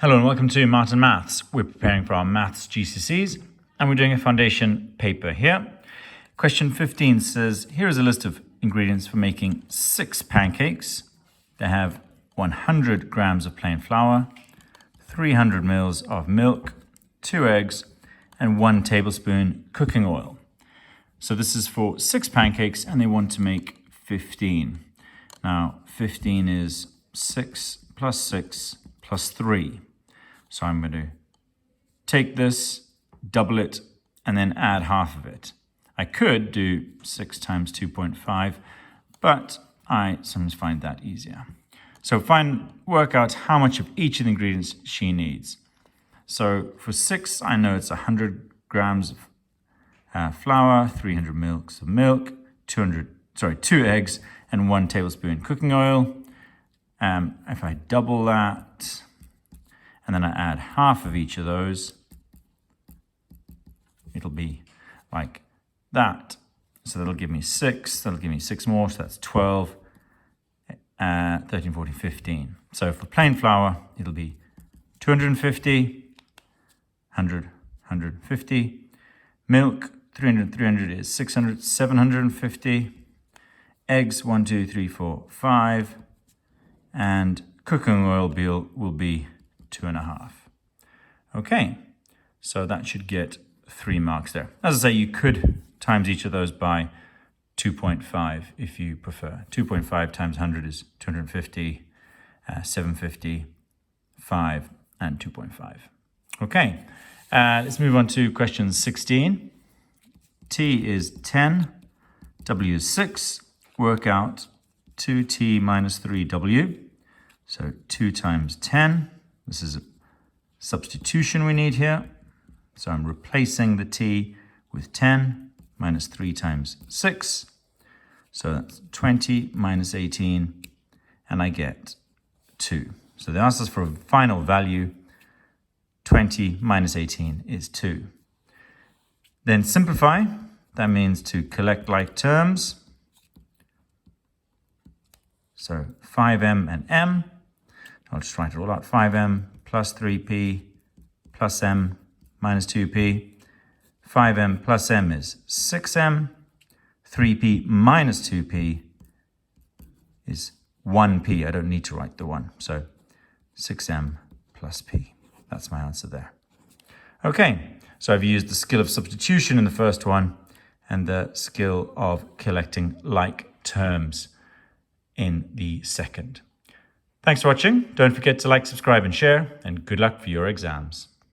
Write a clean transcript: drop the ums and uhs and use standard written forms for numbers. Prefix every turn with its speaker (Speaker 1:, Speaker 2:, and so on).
Speaker 1: Hello and welcome to Martin Maths. We're preparing for our Maths GCSEs and we're doing a foundation paper here. Question 15 says, here is a list of ingredients for making 6 pancakes. They have 100 grams of plain flour, 300 mils of milk, 2 eggs, and 1 tablespoon cooking oil. So this is for 6 pancakes and they want to make 15. Now 15 is 6 plus 6 plus 3. So I'm going to take this, double it, and then add half of it. I could do 6 times 2.5, but I sometimes find that easier. So work out how much of each of the ingredients she needs. So for 6, I know it's 100 grams of flour, 300 mils of milk, 2 eggs, and 1 tablespoon cooking oil. If I double that, and then I add half of each of those, it'll be like that. So that'll give me 6, that'll give me 6 more, so that's 12, 13, 14, 15. So for plain flour, it'll be 250, 100, 150. Milk, 300 is 600, 750. Eggs, 1, 2, 3, 4, 5. And cooking oil will be 2.5. Okay, so that should get 3 marks there. As I say, you could times each of those by 2.5 if you prefer. 2.5 times 100 is 250, 750, 5, and 2.5. Okay, let's move on to question 16. T is 10, W is 6. Work out 2t minus 3w. So 2 times 10. This is a substitution we need here. So I'm replacing the t with 10 minus 3 times 6. So that's 20 minus 18, and I get 2. So the answer for a final value, 20 minus 18 is 2. Then simplify. That means to collect like terms. So 5m and m. I'll just write it all out. 5m plus 3p plus m minus 2p. 5m plus m is 6m. 3p minus 2p is 1p. I don't need to write the 1. So 6m plus p. That's my answer there. Okay, so I've used the skill of substitution in the first one and the skill of collecting like terms in the second. Thanks for watching. Don't forget to like, subscribe, and share, and good luck for your exams.